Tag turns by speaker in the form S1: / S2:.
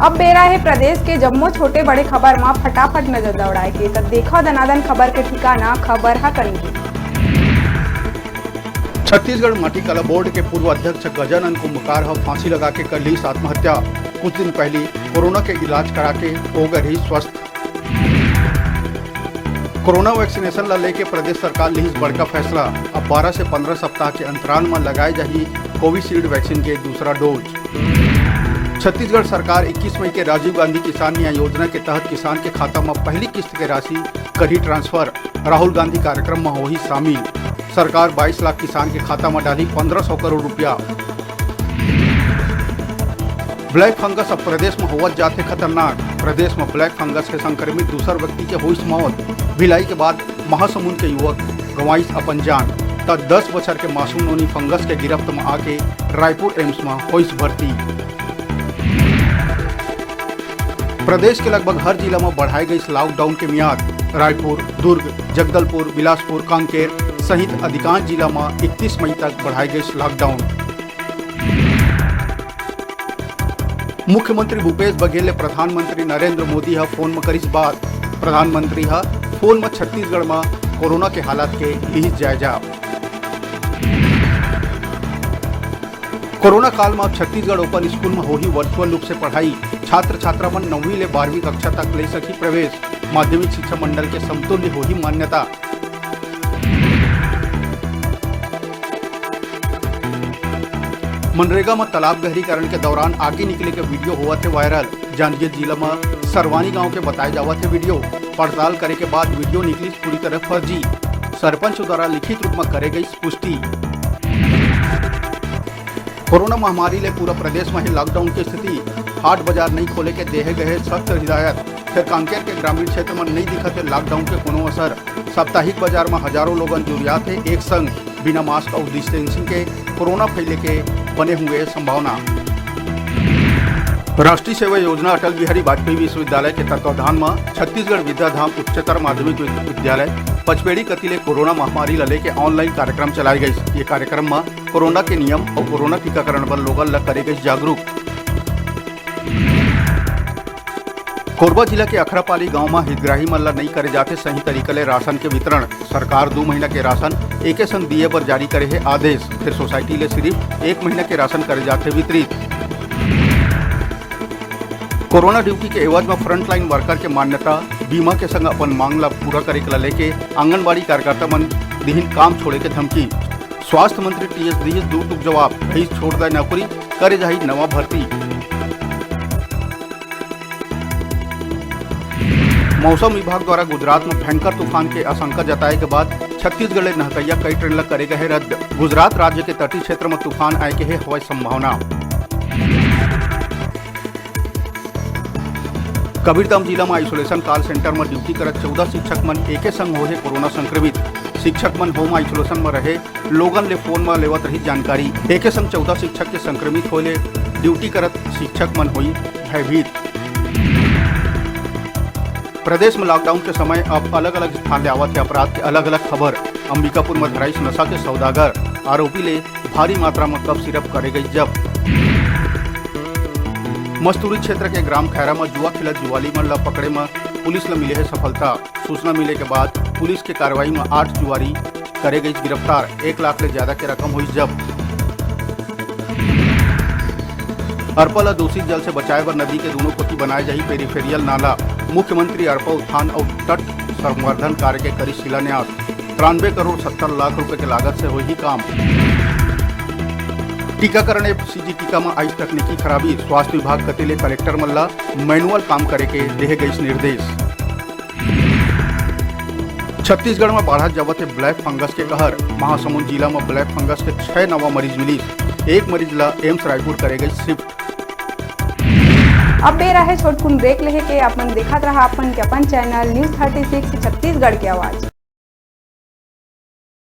S1: अब बेरा है प्रदेश के जम्मो छोटे बड़े खबर में फटाफट नजर दौड़ाए के तब देखो दनादन खबर के ठिकाना खबर हा करेंगे।
S2: छत्तीसगढ़ माटी कला बोर्ड के पूर्व अध्यक्ष गजानन कुंभकार फांसी लगा के कर ली आत्महत्या। कुछ दिन पहले कोरोना के इलाज करा के हो गए ही स्वस्थ। कोरोना वैक्सीनेशन ला लेके प्रदेश सरकार ली बड़का फैसला। अब 12 से 15 सप्ताह के अंतराल में लगाए जाही कोविशील्ड वैक्सीन के दूसरा डोज। छत्तीसगढ़ सरकार 21 मई के राजीव गांधी किसान न्याय योजना के तहत किसान के खाता में पहली किस्त के राशि करी ट्रांसफर। राहुल गांधी कार्यक्रम में हो ही शामिल। सरकार 22 लाख किसान के खाता में डाली 1500 करोड़ रुपया। ब्लैक फंगस अब प्रदेश में होवत जाते खतरनाक। प्रदेश में ब्लैक फंगस के संक्रमित दूसर व्यक्ति के हुई मौत। भिलाई के बाद महासमुंद के युवक गंवाइस अपन जान। तब 10 बछर के मासूम नोनी फंगस के गिरफ्त में आके रायपुर एम्स में हुई भर्ती। प्रदेश के लगभग हर जिला में बढ़ाई गई लॉकडाउन की मियाद। रायपुर, दुर्ग, जगदलपुर, बिलासपुर, कांकेर सहित अधिकांश जिला में 31 मई तक बढ़ाई गई लॉकडाउन। मुख्यमंत्री भूपेश बघेल ने प्रधानमंत्री नरेंद्र मोदी फोन में करीस बात। प्रधानमंत्री फोन में छत्तीसगढ़ में कोरोना के हालात के ली जायजा। कोरोना काल में अब छत्तीसगढ़ ओपन स्कूल में हो ही वर्चुअल रूप से पढ़ाई। छात्र छात्रा मन 9वीं ले 12वीं कक्षा तक ले सकी प्रवेश। माध्यमिक शिक्षा मंडल के समतुल्य हो ही मान्यता। मनरेगा में तालाब गहरीकरण के दौरान आगे निकले के वीडियो हुआ थे वायरल। जांजगीर जिला में सरवानी गांव के बताए जावा थे वीडियो। पड़ताल करे के बाद वीडियो निकली पूरी तरह फर्जी। सरपंच द्वारा लिखित रूप में करे गई पुष्टि। कोरोना महामारी ले पूरा प्रदेश में ही लॉकडाउन की स्थिति। हाट बाजार नहीं खोले के देहे गए सख्त हिदायत। फिर कांकेर के ग्रामीण क्षेत्र में नहीं दिखते लॉकडाउन के कोनो असर। साप्ताहिक बाजार में हजारों लोगन जुरिया थे एक संग। बिना मास्क और डिस्टेंसिंग के कोरोना फैले के बने हुए संभावना। राष्ट्रीय सेवा योजना अटल बिहारी वाजपेयी विश्वविद्यालय के तत्वाधान में छत्तीसगढ़ विद्याधाम उच्चतर माध्यमिक विद्यालय पचपेड़ी कतिले कोरोना महामारी ला लेके ऑनलाइन कार्यक्रम चलाई गई। ये कार्यक्रम में कोरोना के नियम और कोरोना टीकाकरण पर लोगन ला करे गई जागरूक। कोरबा जिला के अखरापाली गांव में हितग्राही मन ला नहीं करे जाते सही तरीके ले राशन के वितरण। सरकार 2 महीना के राशन एके संग दिए पर जारी करे है आदेश। फिर सोसाइटी ले सिर्फ 1 महीना के राशन करे जाते वितरित। कोरोना ड्यूटी के एवज में फ्रंटलाइन वर्कर के मान्यता। बीमा के संग अपन मांग ला पूरा करे के लेके आंगनबाड़ी कार्यकर्ता मन दिहिन काम छोड़े के धमकी। स्वास्थ्य मंत्री टीएस दिहिस दू टुक जवाब। भई छोड़ दे नौकरी करे जाही नवा भर्ती। मौसम विभाग द्वारा गुजरात में भयंकर तूफान के आशंका जताए के बाद छत्तीसगढ़ ले नहकैया कई ट्रेन ला करे गए रद्द। गुजरात राज्य के तटीय क्षेत्र में तूफान आए के हवाई संभावना। कबीरधाम जिला में आइसोलेशन कॉल सेंटर में ड्यूटी करत 14 शिक्षक मन एके संग होहे कोरोना संक्रमित। शिक्षक मन होम आइसोलेशन में रहे लोगन ले फोन में लेवत रही जानकारी। एके संग 14 शिक्षक के संक्रमित होले ड्यूटी करत शिक्षक मन हुई भयभीत। प्रदेश में लॉकडाउन के समय अब अलग अलग स्थान ले आवत है अपराध के अलग अलग खबर। अंबिकापुर में धराइस नशा के सौदागर। आरोपी ले भारी मात्रा में कफ सिरप करे गई जब्त। मस्तूरी क्षेत्र के ग्राम खैरा में जुआ खिलत जुआली मन ला पकड़े में पुलिस ला मिले है सफलता। सूचना मिले के बाद पुलिस के कार्रवाई में 8 जुआरी करे गई गिरफ्तार। 1 लाख ले ज्यादा के रकम हुई जब्त। अरपा ला दूषित जल से बचाए बर नदी के दोनों कोती बनाए जाही पेरिफेरियल नाला। मुख्यमंत्री अरपा उत्थान और तट संवर्धन कार्य के करी शिलान्यास। 93 करोड़ 70 लाख रुपए के लागत से हुई काम। टीकाकरण एफसीजी टीका में आई तकनीकी खराबी। स्वास्थ्य विभाग कतेले कलेक्टर मल्ला मैनुअल काम करे के देहे गई निर्देश। छत्तीसगढ़ में बढ़ा जबत है ब्लैक फंगस के कहर। महासमुंद जिला में ब्लैक फंगस के 6 नवा मरीज मिली। 1 मरीज ला एम्स रायपुर करे गई शिफ्ट।
S1: अब बेरा है छोटकुन ब्रेक लेहे के अपन देखत रहा अपन चैनल न्यूज़ 36 छत्तीसगढ़ की आवाज।